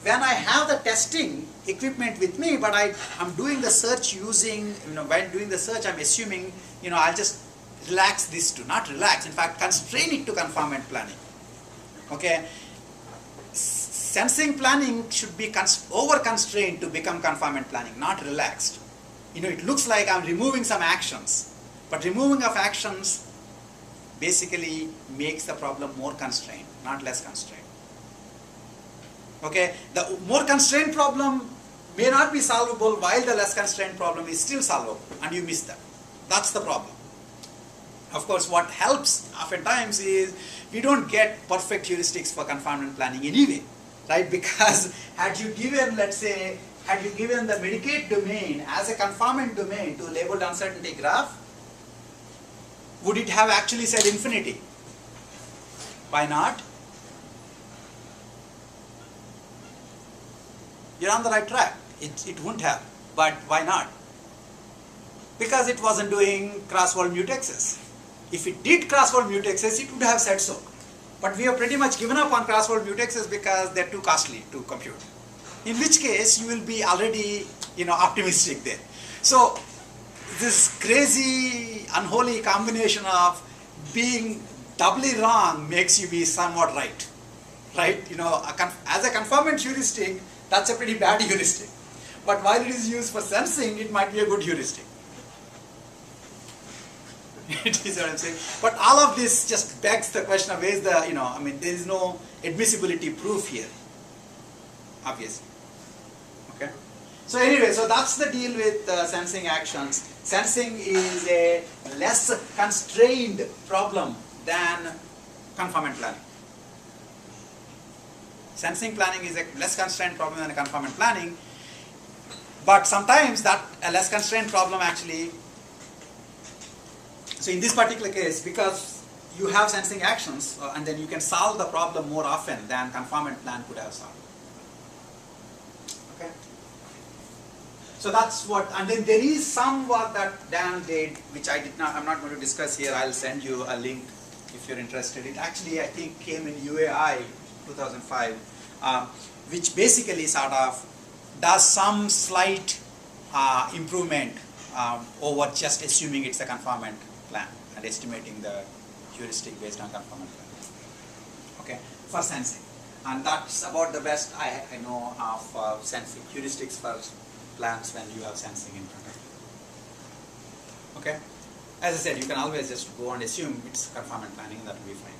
when I have the testing equipment with me, but I'm doing the search using, while doing the search I'm assuming, I'll just relax this to, not relax, in fact constrain it to conformant planning. Okay, sensing planning should be over constrained to become conformant planning, not relaxed. It looks like I'm removing some actions, but removing of actions basically makes the problem more constrained, not less constrained. Okay, the more constrained problem may not be solvable while the less constrained problem is still solvable, and you miss that. That's the problem. Of course, what helps oftentimes is we don't get perfect heuristics for conformant planning anyway, right? Because had you given the Medicaid domain as a conformant domain to labeled uncertainty graph, would it have actually said infinity? Why not? You're on the right track. It wouldn't have, but why not? Because it wasn't doing cross-word mutexes. If it did cross-word mutexes, it would have said so. But we have pretty much given up on cross-word mutexes because they're too costly to compute. In which case, you will be already, optimistic there. So, this crazy, unholy combination of being doubly wrong makes you be somewhat right. Right? As a conformant heuristic, that's a pretty bad heuristic. But while it is used for sensing, it might be a good heuristic. It is what I'm saying. But all of this just begs the question of where is the, there is no admissibility proof here. Obviously. Okay. So anyway, so that's the deal with sensing actions. Sensing is a less constrained problem than conformant planning. Sensing planning is a less constrained problem than a conformant planning, but sometimes that a less constrained problem actually, so in this particular case, because you have sensing actions and then you can solve the problem more often than conformant plan could have solved. Okay. So that's what, and then there is some work that Dan did, which I'm not going to discuss here. I'll send you a link if you're interested. It actually, I think, came in UAI 2005, which basically sort of does some slight improvement over just assuming it's a conformant plan and estimating the heuristic based on conformant plan. Okay, for sensing. And that's about the best I know of sensing heuristics for plans when you have sensing in front of you. Okay? As I said, you can always just go and assume it's conformant planning, and that will be fine.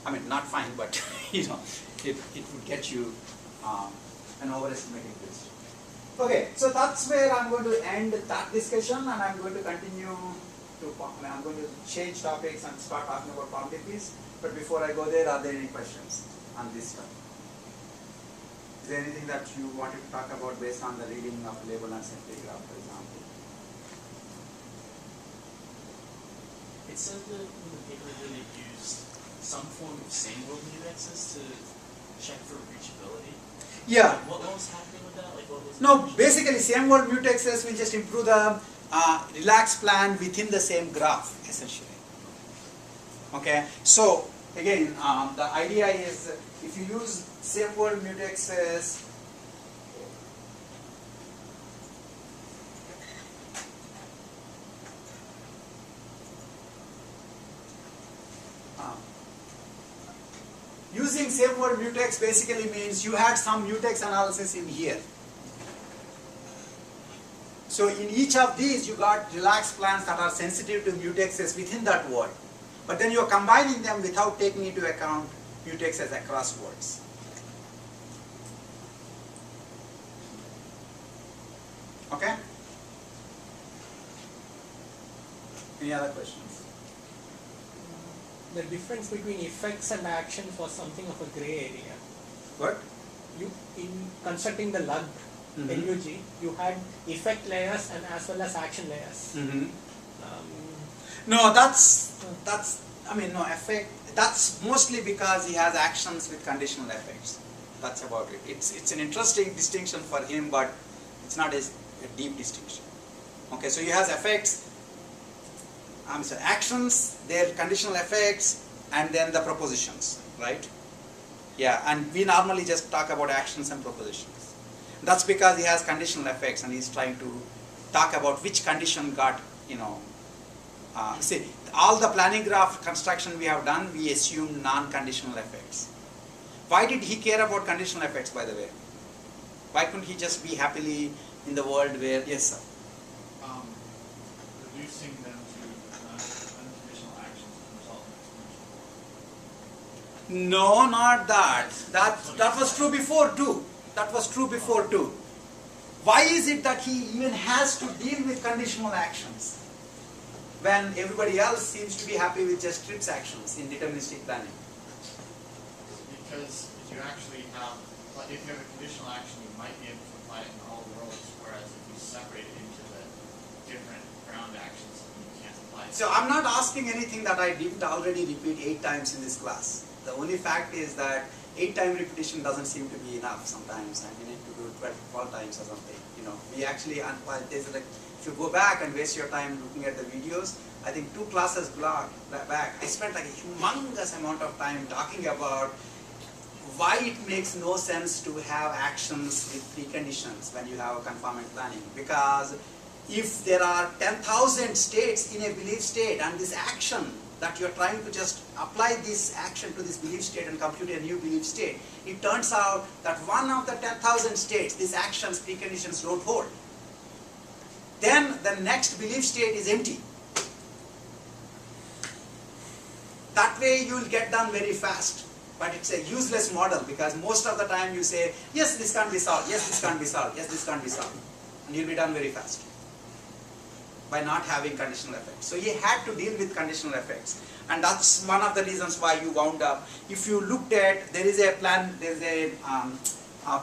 I mean, not fine, but you know, it would get you an overestimating risk. Okay, so that's where I'm going to end that discussion, and I'm going to continue to, I'm going to change topics and start talking about quantities. But before I go there, are there any questions on this stuff? Is there anything that you wanted to talk about based on the reading of label and symmetry graph, for example? It said that in the paper that it used some form of same-world mutexes to check for reachability. Yeah. What was happening with that? Like, what was No, basically same world mutexes will just improve the relaxed plan within the same graph, essentially. Okay, so again, the idea is if you use same world mutexes, using same world mutex basically means you had some mutex analysis in here. So in each of these you got relaxed plans that are sensitive to mutexes within that word. But then you are combining them without taking into account mutexes across words. Okay? Any other questions? The difference between effects and actions was something of a gray area. What? You, in constructing the LUG, LUG, you had effect layers and as well as action layers. No, that's I mean, no effect. That's mostly because he has actions with conditional effects. That's about it. It's an interesting distinction for him, but it's not a deep distinction. Okay, so he has effects. I'm sorry, actions, their conditional effects, and then the propositions, right? Yeah, and we normally just talk about actions and propositions. That's because he has conditional effects, and he's trying to talk about which condition got, you know. See, all the planning graph construction we have done, we assume non-conditional effects. Why did he care about conditional effects, by the way? Why couldn't he just be happily in the world where, yes, sir? Reducing them to unconditional actions can result in exponential. No, not that. That was true before too. That was true before too. Why is it that he even has to deal with conditional actions when everybody else seems to be happy with just TRIPS actions in deterministic planning? Because if you actually have, like if you have a conditional action, you might be able to apply it in all worlds, whereas if you separate it into the different ground actions, you can't apply it. So I'm not asking anything that I didn't already repeat 8 times in this class. The only fact is that 8-time repetition doesn't seem to be enough sometimes, and we need to do it 12 times or something. You know, we actually, if you go back and waste your time looking at the videos, I think 2 classes back, I spent like a humongous amount of time talking about why it makes no sense to have actions with preconditions when you have a conformant planning. Because if there are 10,000 states in a belief state, and this action that you're trying to just apply this action to this belief state and compute a new belief state, it turns out that one of the 10,000 states, these actions, preconditions don't hold. Then the next belief state is empty. That way you will get done very fast. But it's a useless model because most of the time you say, yes, this can't be solved, yes, this can't be solved, yes, this can't be solved. And you'll be done very fast by not having conditional effects. So he had to deal with conditional effects. And that's one of the reasons why you wound up. If you looked at, there is a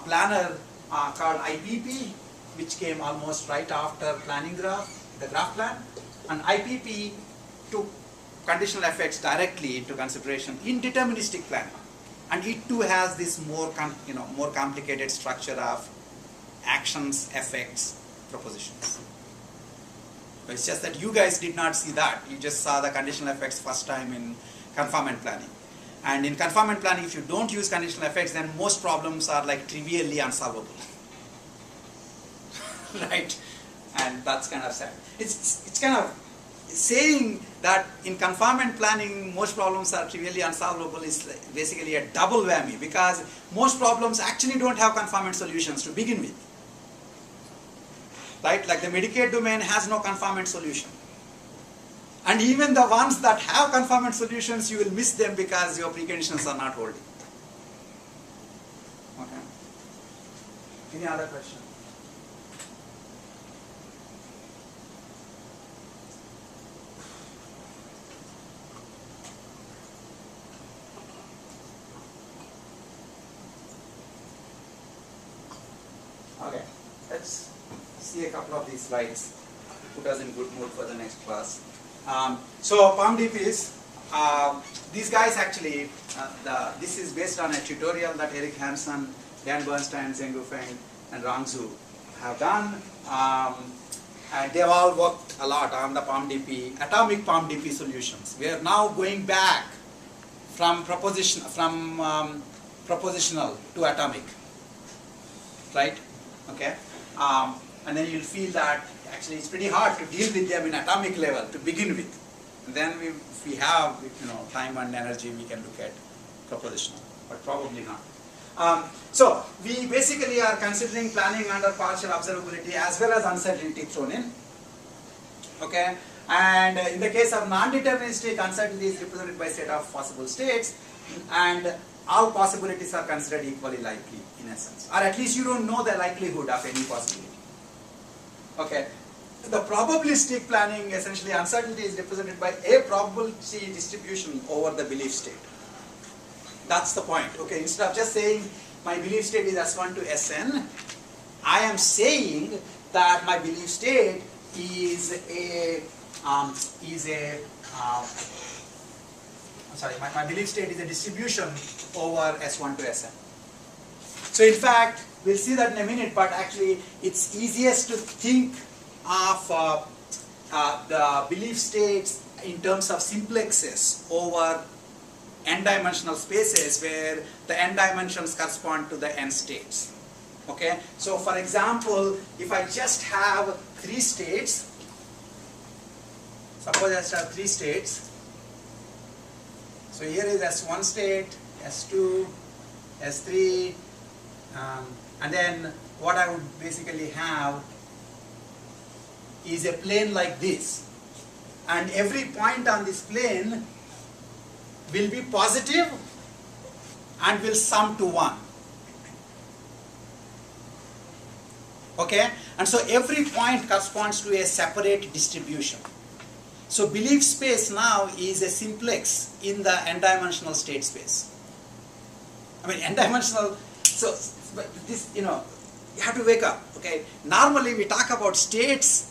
planner called IPP, which came almost right after planning graph, the graph plan. And IPP took conditional effects directly into consideration in deterministic planning. And it too has this more complicated structure of actions, effects, propositions. It's just that you guys did not see that. You just saw the conditional effects first time in conformant planning. And in conformant planning, if you don't use conditional effects, then most problems are like trivially unsolvable. Right? And that's kind of sad. It's kind of saying that in conformant planning, most problems are trivially unsolvable is basically a double whammy, because most problems actually don't have conformant solutions to begin with. Right? Like the Medicaid domain has no conformant solution. And even the ones that have conformant solutions, you will miss them because your preconditions are not holding. Okay. Any other question? Okay, let's see a couple of these slides to put us in good mood for the next class. So PalmDPs, these guys actually, this is based on a tutorial that Eric Hansen, Dan Bernstein, Zheng Feng, and Rangzhu have done. And they've all worked a lot on the PalmDP, atomic PalmDP solutions. We are now going back from propositional to atomic, right? Okay, and then you'll feel that actually it's pretty hard to deal with them in atomic level to begin with. And then if we have time and energy, we can look at propositional, but probably not. So we basically are considering planning under partial observability as well as uncertainty thrown in. Okay, and in the case of non-deterministic, uncertainty is represented by set of possible states, and all possibilities are considered equally likely in essence, or at least you don't know the likelihood of any possibility. Okay, the probabilistic planning, essentially uncertainty is represented by a probability distribution over the belief state. That's the point. Okay, instead of just saying my belief state is S1 to Sn, I am saying that my belief state is my belief state is a distribution over S1 to Sn. So in fact, we'll see that in a minute, but actually it's easiest to think of the belief states in terms of simplexes over n-dimensional spaces where the n dimensions correspond to the n states. Okay, so for example, if I just have 3 states, suppose I just have 3 states. So here is S1 state, S2, S3, and then what I would basically have is a plane like this, and every point on this plane will be positive and will sum to 1. Okay, and so every point corresponds to a separate distribution. So belief space now is a simplex in the n-dimensional state space. I mean n-dimensional, so but this, you have to wake up. Okay, normally we talk about states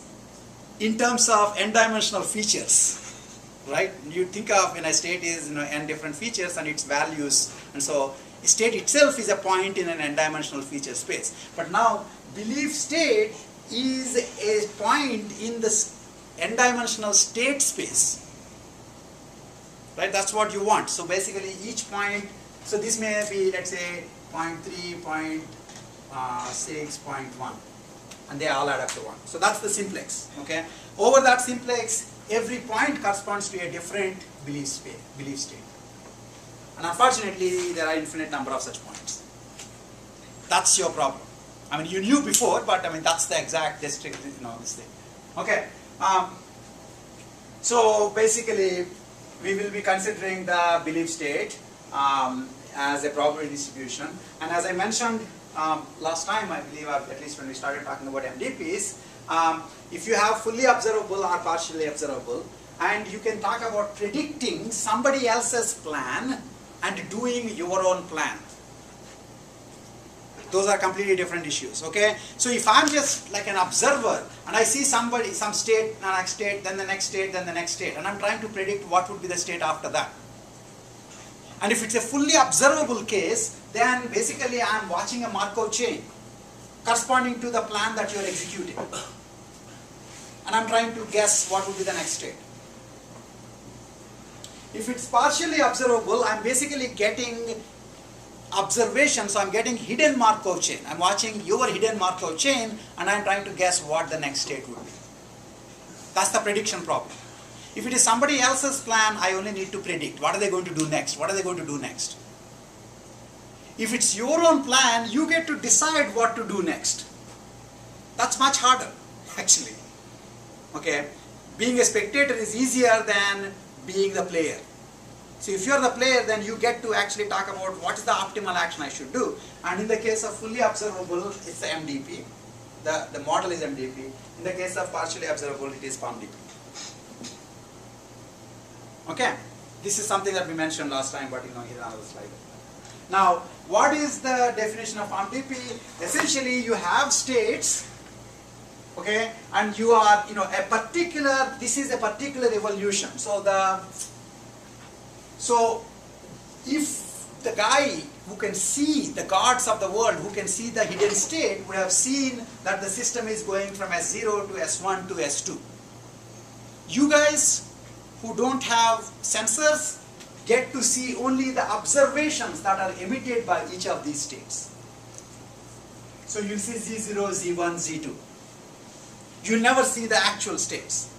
in terms of n-dimensional features, right? You think of when a state is n different features and its values, and so a state itself is a point in an n-dimensional feature space. But now belief state is a point in the n-dimensional state space, right? That's what you want. So basically each point, so this may be, let's say, 0.3, 0.6, 0.1, and they all add up to 1. So that's the simplex. Okay, over that simplex, every point corresponds to a different belief state, and unfortunately there are infinite number of such points. That's your problem. I mean, you knew before, but I mean that's the exact district, this thing. Okay, so basically we will be considering the belief state as a probability distribution, and as I mentioned last time, I believe, at least when we started talking about MDPs, if you have fully observable or partially observable, and you can talk about predicting somebody else's plan and doing your own plan. Those are completely different issues. Okay, so if I'm just like an observer and I see somebody, some state, the next state, then the next state, then the next state, and I'm trying to predict what would be the state after that. And if it's a fully observable case, then basically I'm watching a Markov chain corresponding to the plan that you're executing. and I'm trying to guess what would be the next state. If it's partially observable, I'm basically getting observation, so I'm getting hidden Markov chain. I'm watching your hidden Markov chain and I'm trying to guess what the next state would be. That's the prediction problem. If it is somebody else's plan, I only need to predict. What are they going to do next? What are they going to do next? If it's your own plan, you get to decide what to do next. That's much harder, actually. Okay? Being a spectator is easier than being the player. So if you're the player, then you get to actually talk about what is the optimal action I should do. And in the case of fully observable, it's the MDP. The model is MDP. In the case of partially observable, it is POMDP. Okay? This is something that we mentioned last time, but here's another slide. Now, what is the definition of POMDP? Essentially, you have states, okay, and you are, this is a particular evolution. So if the guy who can see, the gods of the world who can see the hidden state would have seen that the system is going from S0 to S1 to S2. You guys who don't have sensors get to see only the observations that are emitted by each of these states. So you'll see Z0, Z1, Z2. You'll never see the actual states.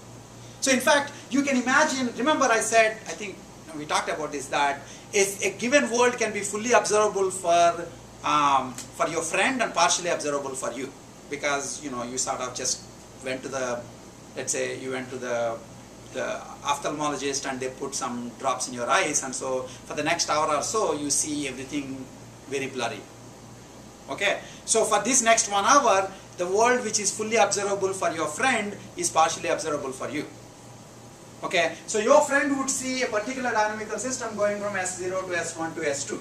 So in fact, you can imagine, remember I said, I think we talked about this, that a given world can be fully observable for your friend and partially observable for you. Because, you sort of just went to the, let's say you went to the ophthalmologist and they put some drops in your eyes, and so for the next hour or so you see everything very blurry. Okay, so for this next 1 hour, the world which is fully observable for your friend is partially observable for you. Okay, so your friend would see a particular dynamical system going from S0 to S1 to S2.